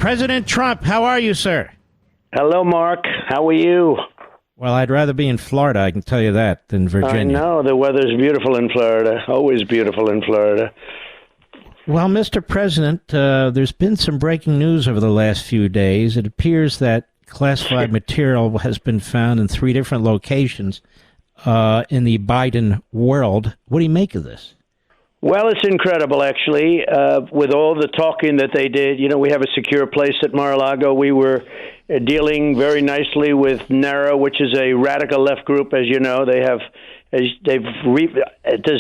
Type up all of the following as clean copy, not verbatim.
President Trump, how are you, sir? Hello, Mark. How are you? Well, I'd rather be in Florida, I can tell you that, than Virginia. I know. The weather's beautiful in Florida. Always beautiful in Florida. Well, Mr. President, there's been some breaking news over the last few days. It appears that classified material has been found in 3 different locations in the Biden world. What do you make of this? Well, it's incredible, actually, with all the talking that they did. You know, we have a secure place at Mar-a-Lago. We were dealing very nicely with NARA, which is a radical left group, as you know. Does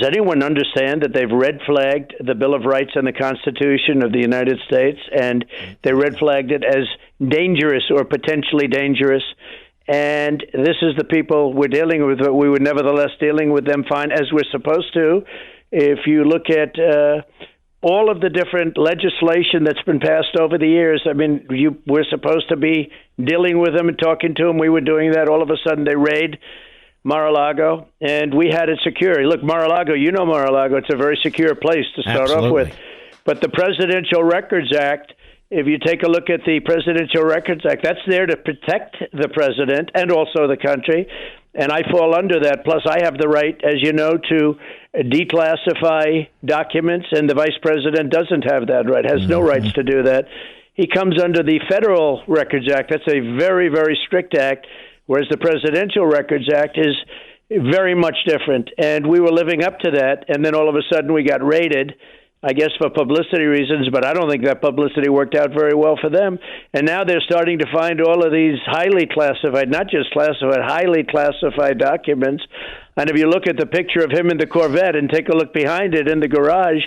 anyone understand that they've red flagged the Bill of Rights and the Constitution of the United States, and they red flagged it as dangerous or potentially dangerous? And this is the people we're dealing with, but we were nevertheless dealing with them fine, as we're supposed to. If you look at all of the different legislation that's been passed over the years, I mean, we're supposed to be dealing with them and talking to them. We were doing that. All of a sudden, they raid Mar-a-Lago, and we had it secure. Look, Mar-a-Lago, you know Mar-a-Lago. It's a very secure place to start off with. But the Presidential Records Act, if you take a look at the Presidential Records Act, that's there to protect the president and also the country. And I fall under that. Plus, I have the right, as you know, to declassify documents, and the vice president doesn't have that right, has no rights to do that. He comes under the Federal Records Act. That's a very, very strict act, whereas the Presidential Records Act is very much different. And we were living up to that, and then all of a sudden we got raided, I guess for publicity reasons, but I don't think that publicity worked out very well for them. And now they're starting to find all of these highly classified, not just classified, highly classified documents. And if you look at the picture of him in the Corvette and take a look behind it in the garage,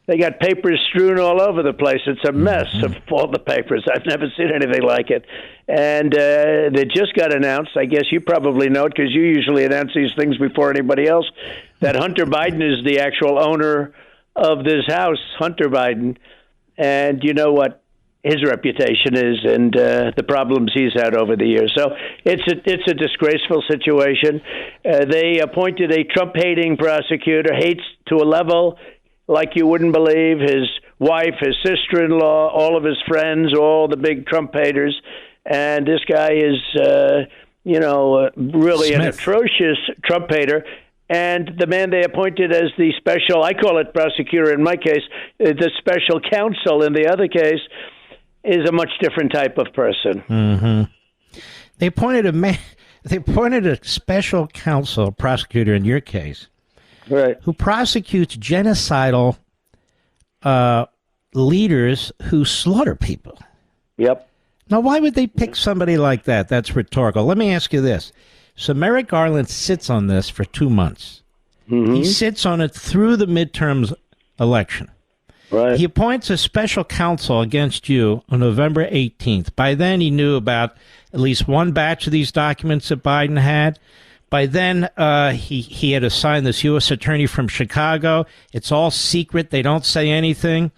they got papers strewn all over the place. It's a mess of all the papers. I've never seen anything like it. And they just got announced, I guess you probably know it because you usually announce these things before anybody else, that Hunter Biden is the actual owner of this house, Hunter Biden, and you know what his reputation is and the problems he's had over the years. So it's a disgraceful situation. They appointed a Trump-hating prosecutor, hates to a level like you wouldn't believe. His wife, his sister-in-law, all of his friends, all the big Trump haters. And this guy is, really an atrocious Trump hater. And the man they appointed as the special, I call it prosecutor in my case, the special counsel in the other case, is a much different type of person. Mm-hmm. They appointed a special counsel, prosecutor in your case, right, who prosecutes genocidal leaders who slaughter people. Yep. Now, why would they pick somebody like that? That's rhetorical. Let me ask you this. So Merrick Garland sits on this for 2 months. Mm-hmm. He sits on it through the midterms election. Right. He appoints a special counsel against you on November 18th. By then, he knew about at least one batch of these documents that Biden had. By then, he had assigned this U.S. attorney from Chicago. It's all secret. They don't say anything.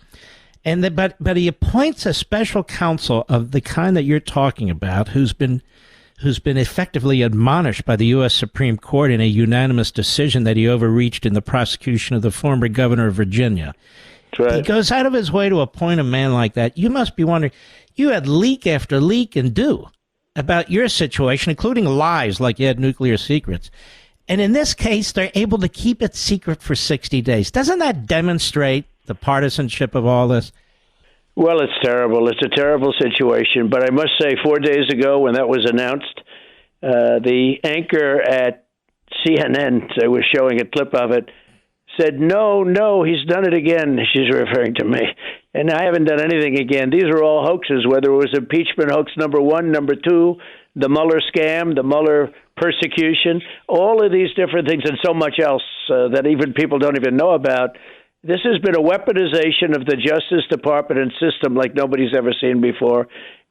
And but he appoints a special counsel of the kind that you're talking about, who's been effectively admonished by the U.S. Supreme Court in a unanimous decision that he overreached in the prosecution of the former governor of Virginia. Right. He goes out of his way to appoint a man like that. You must be wondering, you had leak after leak and do about your situation, including lies like you had nuclear secrets. And in this case, they're able to keep it secret for 60 days. Doesn't that demonstrate the partisanship of all this? Well, it's terrible. It's a terrible situation. But I must say, 4 days ago when that was announced, the anchor at CNN, they were showing a clip of it, said, no, he's done it again. She's referring to me. And I haven't done anything again. These are all hoaxes, whether it was impeachment hoax number 1, number 2, the Mueller scam, the Mueller persecution, all of these different things and so much else that even people don't even know about. This has been a weaponization of the Justice Department and system like nobody's ever seen before.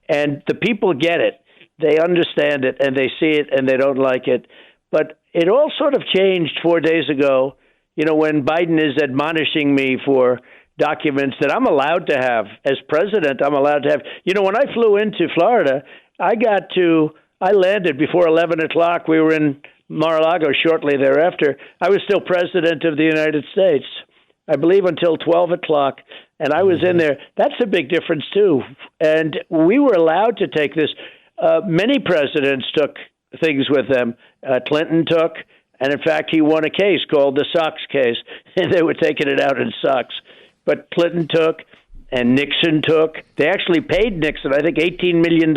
And the people get it. They understand it, and they see it, and they don't like it. But it all sort of changed 4 days ago, when Biden is admonishing me for documents that I'm allowed to have. As president, I'm allowed to have. When I flew into Florida, I landed before 11 o'clock. We were in Mar-a-Lago shortly thereafter. I was still president of the United States. I believe, until 12 o'clock. And I was in there. That's a big difference, too. And we were allowed to take this. Many presidents took things with them. Clinton took, and in fact, he won a case called the Sox case. And they were taking it out in socks. But Clinton took, and Nixon took. They actually paid Nixon, I think, $18 million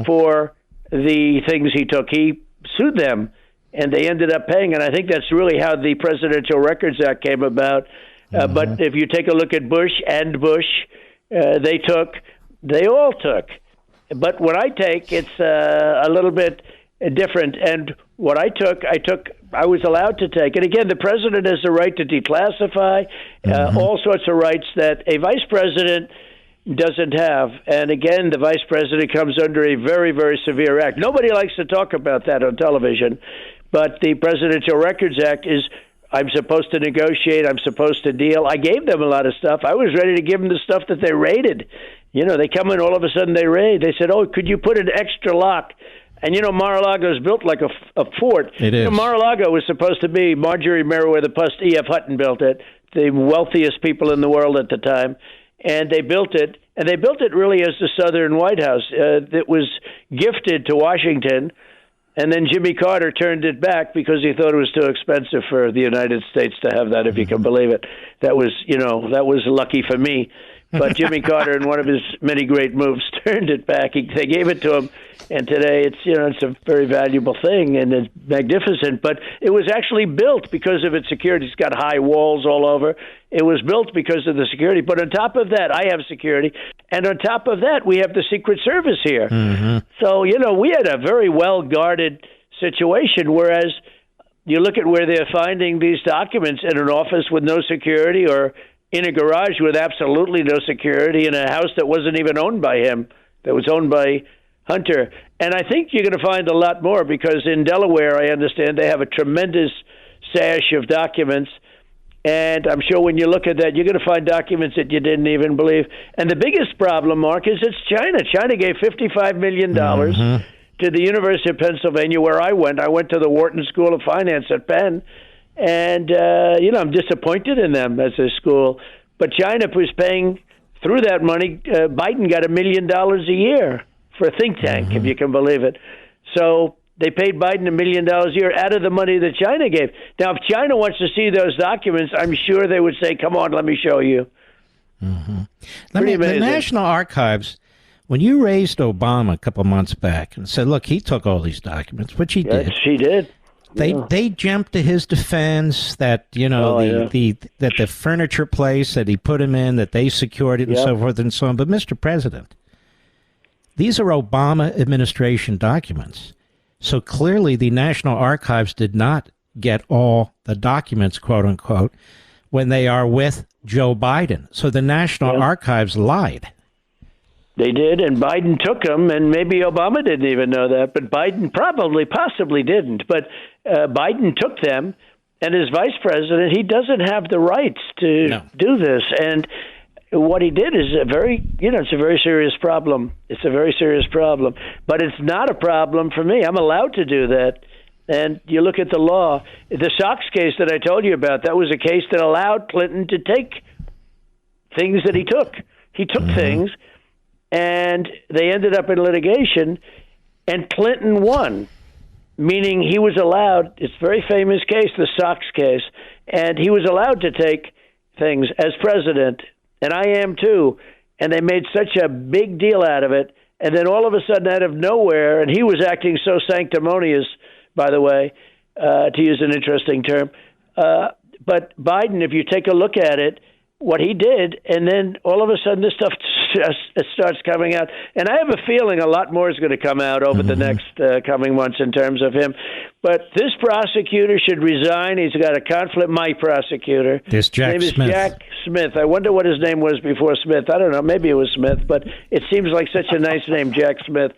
for the things he took. He sued them, and they ended up paying. And I think that's really how the Presidential Records Act came about. But if you take a look at Bush, they all took. But what I take, it's a little bit different. And what I took, I was allowed to take. And again, the president has the right to declassify all sorts of rights that a vice president doesn't have. And again, the vice president comes under a very, very severe act. Nobody likes to talk about that on television. But the Presidential Records Act is, I'm supposed to negotiate, I'm supposed to deal. I gave them a lot of stuff. I was ready to give them the stuff that they raided. You know, they come in, all of a sudden they raid. They said, oh, could you put an extra lock? And, you know, Mar-a-Lago is built like a fort. It is. You know, Mar-a-Lago was supposed to be, Marjorie Merriweather Pust, E.F. Hutton built it, the wealthiest people in the world at the time. And they built it, really as the Southern White House. It was gifted to Washington, and then Jimmy Carter turned it back because he thought it was too expensive for the United States to have that, if you can believe it. That was lucky for me. But Jimmy Carter, in one of his many great moves, turned it back. They gave it to him, and today it's a very valuable thing and it's magnificent. But it was actually built because of its security. It's got high walls all over. It was built because of the security. But on top of that, I have security, and on top of that, we have the Secret Service here. So we had a very well guarded situation. Whereas you look at where they're finding these documents in an office with no security, or in a garage with absolutely no security, in a house that wasn't even owned by him, that was owned by Hunter. And I think you're going to find a lot more, because in Delaware, I understand they have a tremendous stash of documents. And I'm sure when you look at that, you're going to find documents that you didn't even believe. And the biggest problem, Mark, is it's China. China gave $55 million to the University of Pennsylvania, where I went. I went to the Wharton School of Finance at Penn. And, I'm disappointed in them as a school. But China was paying, through that money, Biden got $1 million a year for a think tank, if you can believe it. So they paid Biden $1 million a year out of the money that China gave. Now, if China wants to see those documents, I'm sure they would say, come on, let me show you. The National Archives, when you raised Obama a couple months back and said, look, he took all these documents, which he did. Yes, he did. They jumped to his defense that that the furniture place that he put him in, that they secured it and so forth and so on. But Mr. President, these are Obama administration documents. So clearly the National Archives did not get all the documents, quote unquote, when they are with Joe Biden. So the National Archives lied. They did, and Biden took them, and maybe Obama didn't even know that, but Biden possibly didn't. But Biden took them, and as vice president, he doesn't have the rights to do this. And what he did is it's a very serious problem. It's a very serious problem. But it's not a problem for me. I'm allowed to do that. And you look at the law. The Sox case that I told you about, that was a case that allowed Clinton to take things that he took. He took things, and they ended up in litigation, and Clinton won, meaning he was allowed, it's a very famous case, the Sox case, and he was allowed to take things as president, and I am too, and they made such a big deal out of it, and then all of a sudden, out of nowhere, and he was acting so sanctimonious, by the way, to use an interesting term, but Biden, if you take a look at it, what he did, and then all of a sudden this stuff just starts coming out. And I have a feeling a lot more is going to come out over the next coming months in terms of him. But this prosecutor should resign. He's got a conflict. My prosecutor. This Jack His name Smith. is Jack Smith. I wonder what his name was before Smith. I don't know. Maybe it was Smith, but it seems like such a nice name, Jack Smith.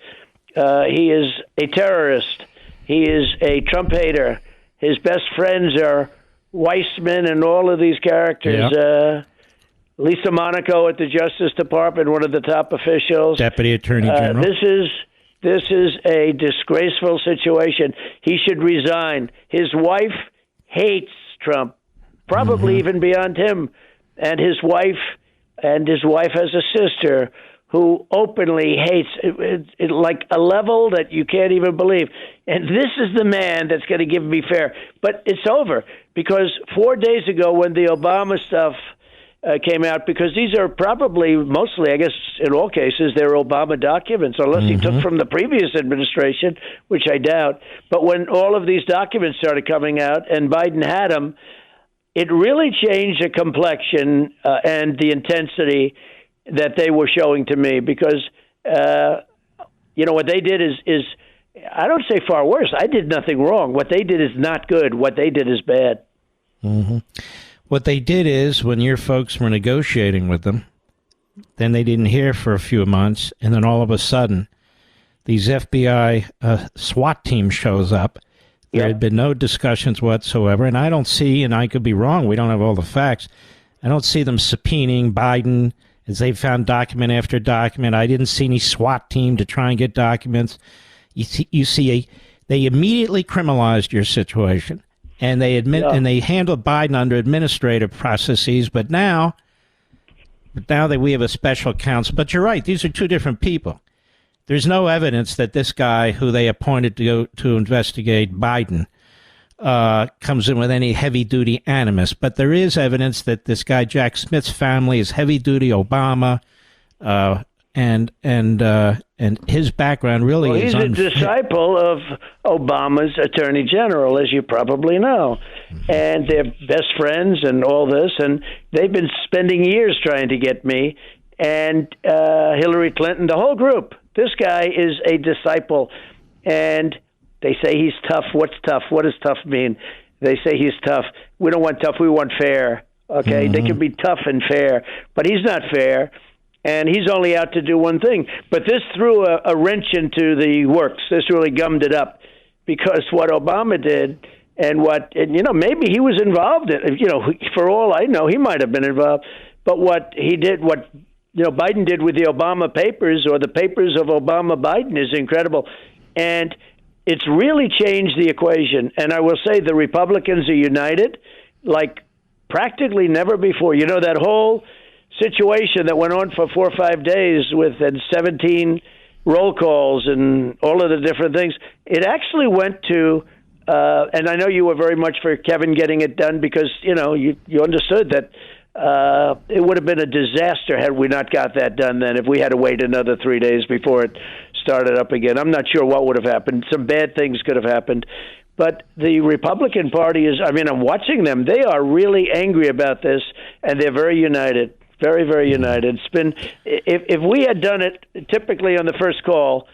He is a terrorist. He is a Trump hater. His best friends are Weissman and all of these characters. Lisa Monaco at the Justice Department, one of the top officials. Deputy Attorney General. This is a disgraceful situation. He should resign. His wife hates Trump. probably even beyond him, and his wife has a sister who openly hates it like a level that you can't even believe. And this is the man that's going to give me fair. But it's over, because 4 days ago when the Obama stuff came out, because these are probably mostly, I guess in all cases, they're Obama documents, unless he took from the previous administration, which I doubt. But when all of these documents started coming out and Biden had them, it really changed the complexion and the intensity that they were showing to me, because, what they did is, I don't say far worse. I did nothing wrong. What they did is not good. What they did is bad. Mm-hmm. What they did is, when your folks were negotiating with them, then they didn't hear for a few months, and then all of a sudden, these FBI SWAT team shows up. There had been no discussions whatsoever, and I don't see, and I could be wrong, we don't have all the facts, I don't see them subpoenaing Biden as they found document after document. I didn't see any SWAT team to try and get documents. You see they immediately criminalized your situation, and they and they handled Biden under administrative processes. But now that we have a special counsel, but you're right, these are two different people. There's no evidence that this guy who they appointed to go to investigate Biden comes in with any heavy-duty animus. But there is evidence that this guy, Jack Smith's family, is heavy-duty Obama, and his background really is unfit. He's a disciple of Obama's Attorney General, as you probably know. And they're best friends and all this, and they've been spending years trying to get me and Hillary Clinton, the whole group. This guy is a disciple, and they say he's tough. What's tough? What does tough mean? They say he's tough. We don't want tough. We want fair. Okay? They can be tough and fair, but he's not fair, and he's only out to do one thing. But this threw a wrench into the works. This really gummed it up, because what Obama did and maybe he was involved in, for all I know, he might have been involved. But what he did, Biden did with the Obama papers, or the papers of Obama Biden, is incredible. And it's really changed the equation. And I will say the Republicans are united like practically never before. That whole situation that went on for 4 or 5 days with 17 roll calls and all of the different things, it actually went to, and I know you were very much for Kevin getting it done, because, you understood that it would have been a disaster had we not got that done then, if we had to wait another 3 days before it started up again. I'm not sure what would have happened. Some bad things could have happened. But the Republican Party is, I'm watching them. They are really angry about this, and they're very united, very, very united. It's been, if we had done it typically on the first call,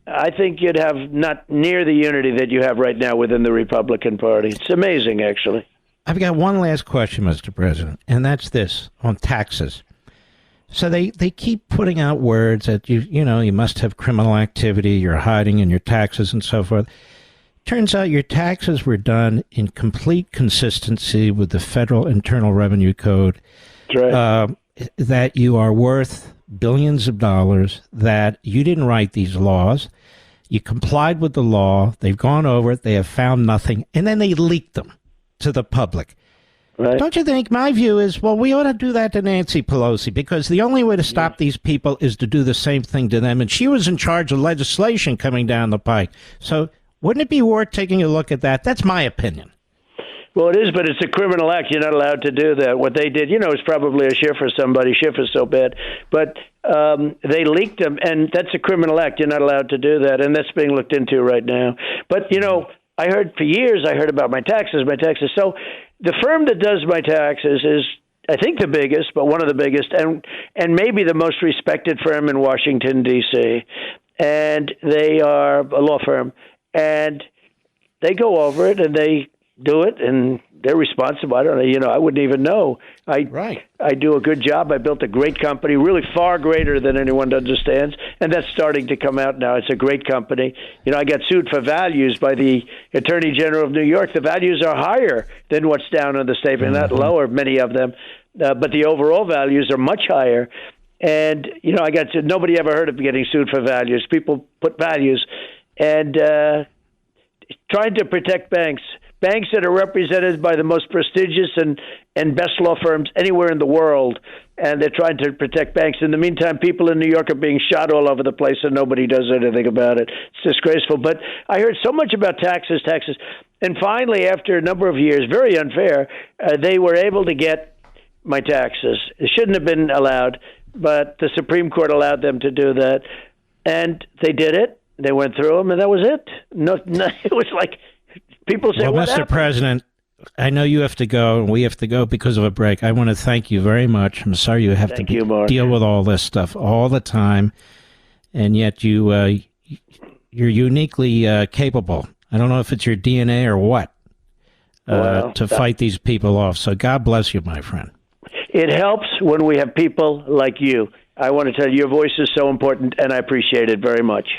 I think you'd have not near the unity that you have right now within the Republican Party. It's amazing, actually. I've got one last question, Mr. President, and that's this, on taxes. So they keep putting out words that you must have criminal activity, you're hiding in your taxes and so forth. Turns out your taxes were done in complete consistency with the Federal Internal Revenue Code. That's right. That you are worth billions of dollars, that you didn't write these laws. You complied with the law. They've gone over it. They have found nothing. And then they leaked them to the public. Right. Don't you think? My view is, well, we ought to do that to Nancy Pelosi, because the only way to stop these people is to do the same thing to them. And she was in charge of legislation coming down the pike. So wouldn't it be worth taking a look at that? That's my opinion. Well, it is, but it's a criminal act. You're not allowed to do that. What they did, is probably a Schiff or somebody. Schiff is so bad. But they leaked them, and that's a criminal act. You're not allowed to do that, and that's being looked into right now. But, I heard for years, about my taxes. So the firm that does my taxes is, I think, the biggest, but one of the biggest, and maybe the most respected firm in Washington, D.C. And they are a law firm. And they go over it, and they do it, and they're responsible. I don't know. I wouldn't even know. I do a good job. I built a great company, really far greater than anyone understands, and that's starting to come out now. It's a great company. I got sued for values by the Attorney General of New York. The values are higher than what's down on the statement, not lower, many of them, but the overall values are much higher. And, I got sued. Nobody ever heard of me getting sued for values. People put values. And trying to protect banks. banks that are represented by the most prestigious and best law firms anywhere in the world, and they're trying to protect banks. In the meantime, people in New York are being shot all over the place, and nobody does anything about it. It's disgraceful. But I heard so much about taxes. And finally, after a number of years, very unfair, they were able to get my taxes. It shouldn't have been allowed, but the Supreme Court allowed them to do that. And they did it. They went through them, and that was it. No, it was like people say, well, what Mr. happened? President, I know you have to go, and we have to go because of a break. I want to thank you very much. I'm sorry you have deal with all this stuff all the time, and yet you're uniquely capable. I don't know if it's your DNA or what, to fight these people off. So God bless you, my friend. It helps when we have people like you. I want to tell you, your voice is so important, and I appreciate it very much.